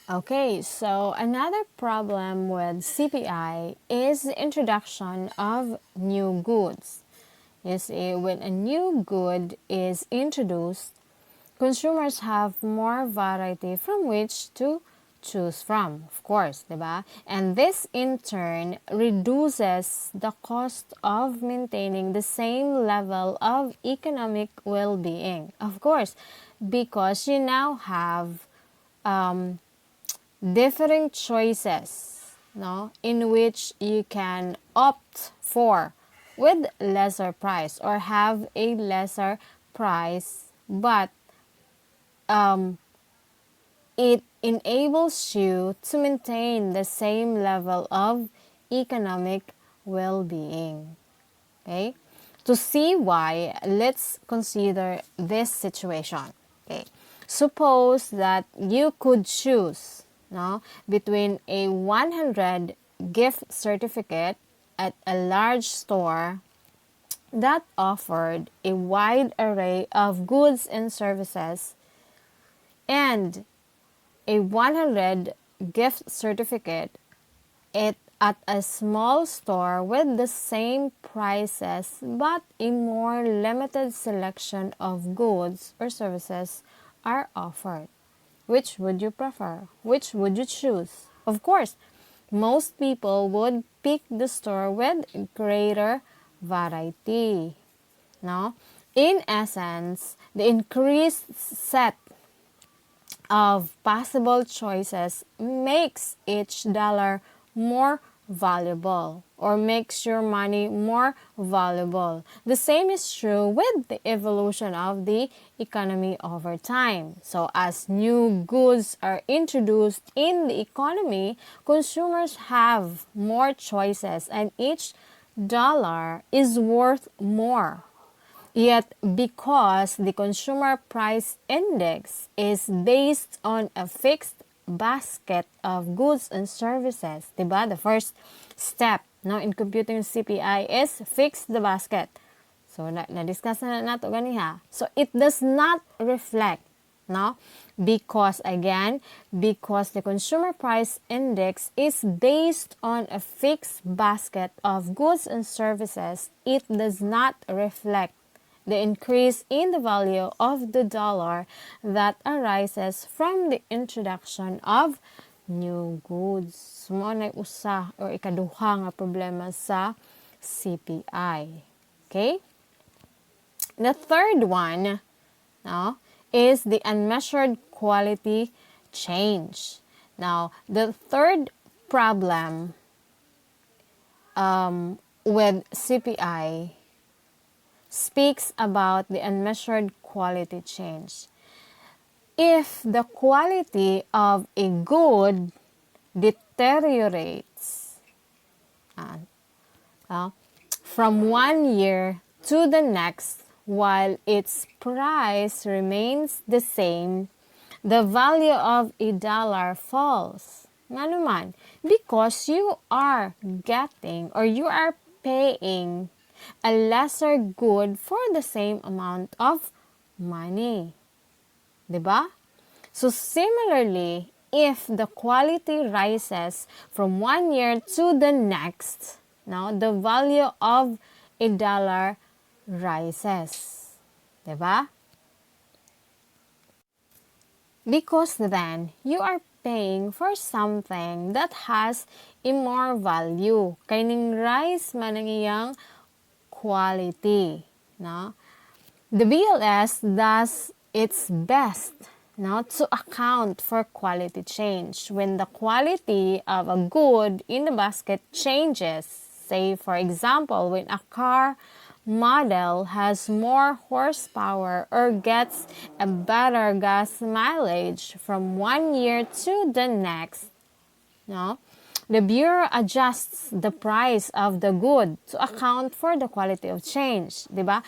Okay, so another problem with CPI is the introduction of new goods. You see, when a new good is introduced, consumers have more variety from which to choose from, of course, diba? And this in turn reduces the cost of maintaining the same level of economic well-being. Of course, because you now have um, differing choices, no, in which you can opt for with lesser price or have a lesser price, but um, it enables you to maintain the same level of economic well-being. Okay? To see why, let's consider this situation. Okay? Suppose that you could choose, no, between a 100 gift certificate at a large store that offered a wide array of goods and services and a 100 gift certificate at a small store with the same prices but a more limited selection of goods or services are offered. Which would you prefer? Which would you choose? Of course, most people would pick the store with greater variety. No? In essence, the increased set of possible choices makes each dollar more valuable or makes your money more valuable. The same is true with the evolution of the economy over time. So as new goods are introduced in the economy, consumers have more choices and each dollar is worth more. Yet, because the consumer price index is based on a fixed basket of goods and services, diba? The first step no, in computing CPI is fix the basket. So, na-discuss na nato ganiha. So, it does not reflect, no? Because the consumer price index is based on a fixed basket of goods and services, it does not reflect the increase in the value of the dollar that arises from the introduction of new goods. Mo na usa or ikaduha nga problema sa CPI. Okay? The third one, no, is the unmeasured quality change. Now, the third problem with CPI speaks about the unmeasured quality change. If the quality of a good deteriorates from one year to the next while its price remains the same, the value of a dollar falls. Nga naman, because you are getting or you are paying a lesser good for the same amount of money. Diba? So similarly, if the quality rises from one year to the next, now the value of a dollar rises. Diba? Because then, you are paying for something that has a more value. Kaining rise man ang iyang quality. No? The BLS does its best now to account for quality change. When the quality of a good in the basket changes, say for example, when a car model has more horsepower or gets a better gas mileage from one year to the next, no? The Bureau adjusts the price of the good to account for the quality of change, di ba?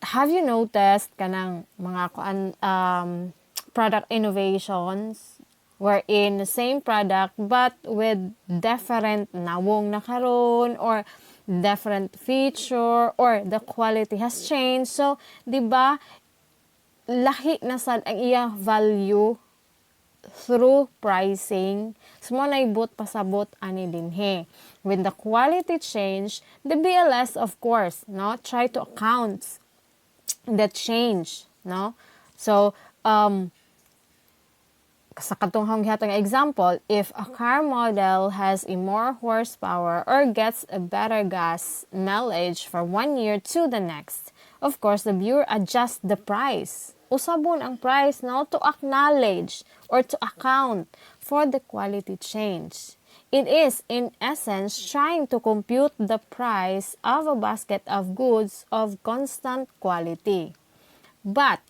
Have you noticed kanang mga product innovations wherein the same product but with different nawong na karon or different feature or the quality has changed. So, di ba, lahi na sad ang iya value through pricing. Smo naibot pasabot ani dinhi. When the quality change, the BLS of course, no, try to account the change, no. So sa katong gihatong example, if a car model has a more horsepower or gets a better gas mileage for 1 year to the next, of course, the Bureau adjusts the price. Usabon ang price, no, to acknowledge or to account for the quality change. It is, in essence, trying to compute the price of a basket of goods of constant quality. But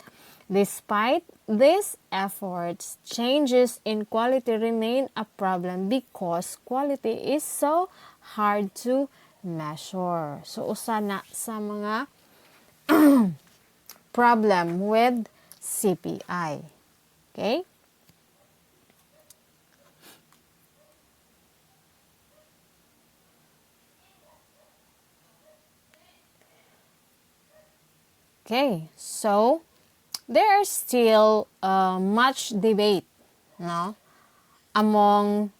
despite these efforts, changes in quality remain a problem because quality is so hard to measure. So, usa na sa mga problem with CPI. Okay? Okay, so there is still much debate, no, among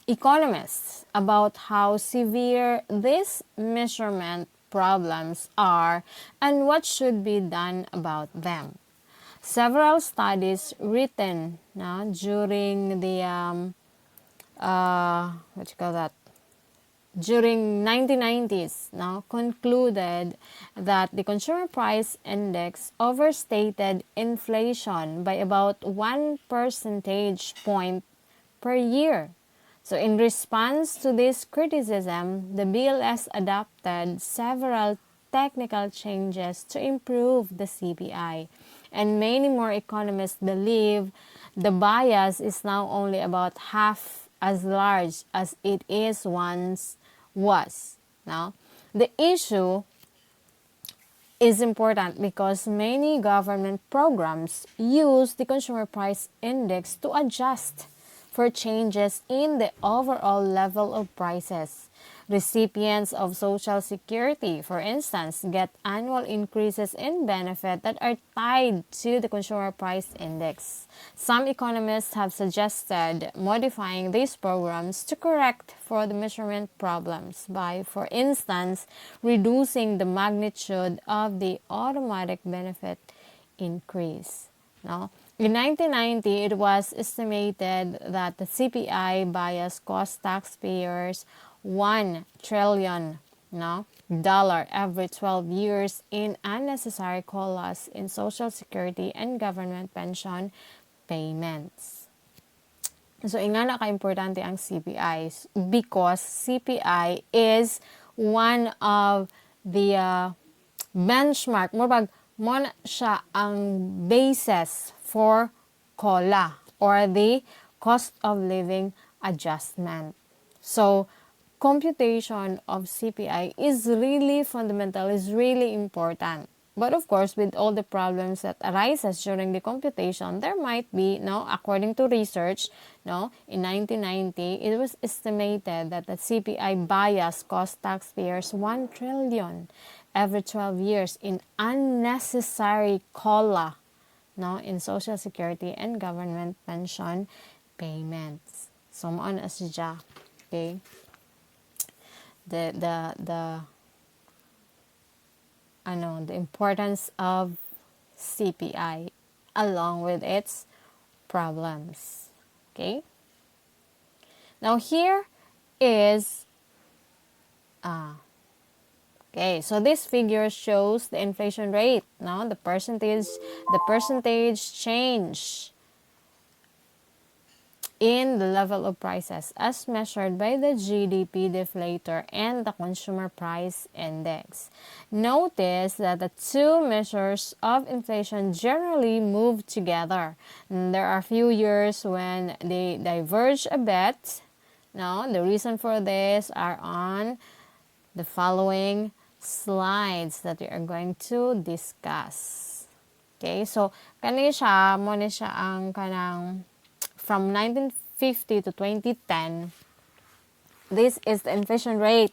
economists about how severe these measurement problems are and what should be done about them. Several studies written, no, during the during 1990s, now concluded that the consumer price index overstated inflation by about 1 percentage point per year. So in response to this criticism, the BLS adopted several technical changes to improve the CPI. And many more economists believe the bias is now only about half as large as it is once was. Now, the issue is important because many government programs use the consumer price index to adjust for changes in the overall level of prices. Recipients of Social Security, for instance, get annual increases in benefit that are tied to the consumer price index. Some economists have suggested modifying these programs to correct for the measurement problems by, for instance, reducing the magnitude of the automatic benefit increase. No? In 1990, it was estimated that the CPI bias cost taxpayers $1 trillion every 12 years in unnecessary colas in Social Security and government pension payments. So, ingana ka-importante ang CPI because CPI is one of the benchmark, mo na siya ang basis for COLA or the cost of living adjustment. So, computation of CPI is really fundamental, is really important. But of course, with all the problems that arises during the computation, there might be, according to research, in 1990, it was estimated that the CPI bias cost taxpayers $1 trillion every 12 years in unnecessary COLA, in Social Security and government pension payments. So, mo na siya, okay? The importance of CPI along with its problems. Okay? Now here is okay, so this figure shows the inflation rate, the percentage change in the level of prices as measured by the GDP deflator and the consumer price index. Notice that the two measures of inflation generally move together. There are few years when they diverge a bit. The reason for this are on the following slides that we are going to discuss. Okay, so kani siya mo ni siya ang kanang from 1950 to 2010, this is the inflation rate,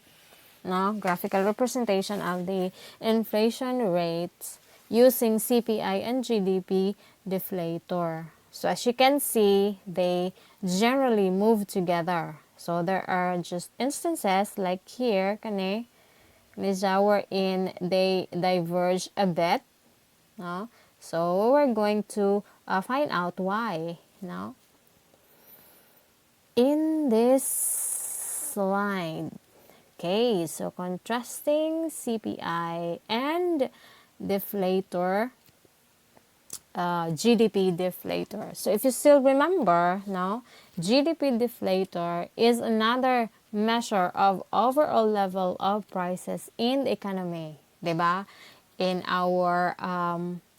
graphical representation of the inflation rate using CPI and GDP deflator. So as you can see, they generally move together. So there are just instances like here, kani, wherein they diverge a bit. No? So we're going to find out why. No? In this slide, okay, so contrasting CPI and deflator, GDP deflator. So if you still remember, now GDP deflator is another measure of overall level of prices in the economy, diba? In our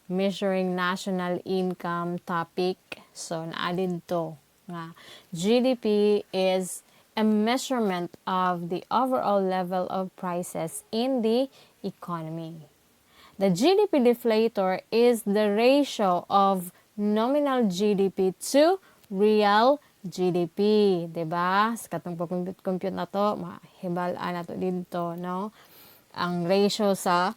measuring national income topic, so na-added to nga GDP is a measurement of the overall level of prices in the economy. The GDP deflator is the ratio of nominal GDP to real GDP, diba? Sa katong pag-compute na to, mahibalaan na to dito, no? Ang ratio sa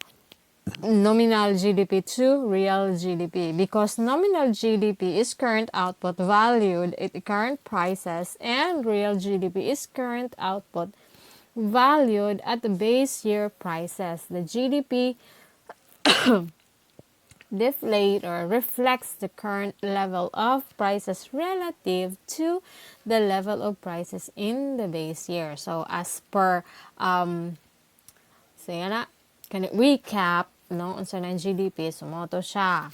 nominal GDP to real GDP, because nominal GDP is current output valued at current prices and real GDP is current output valued at the base year prices. The GDP deflator reflects the current level of prices relative to the level of prices in the base year. So as per so yan na, can recap no unsa na GDP, sumoto siya.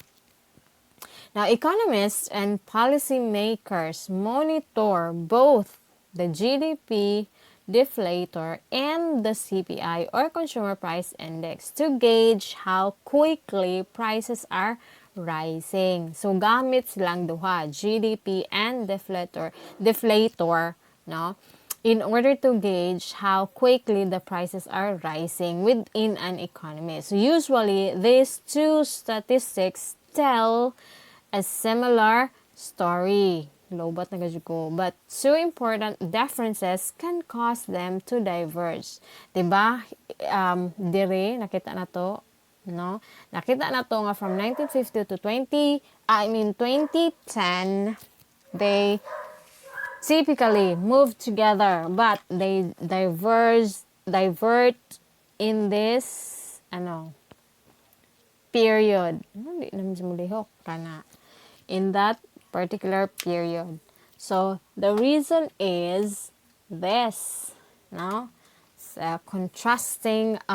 Now economists and policymakers monitor both the GDP deflator and the CPI or Consumer Price Index to gauge how quickly prices are rising. So gamit silang duha, GDP and deflator, no? In order to gauge how quickly the prices are rising within an economy. So usually these two statistics tell a similar story. Lobat na gadyo ko. But two important differences can cause them to diverge. Diba? Dire, nakita na to. No? Nakita na to nga from 1950 to 2010, they typically move together, but they divert in this, period. Hindi naman siya mulihok kana. In that particular period. So the reason is this, no? So, contrasting of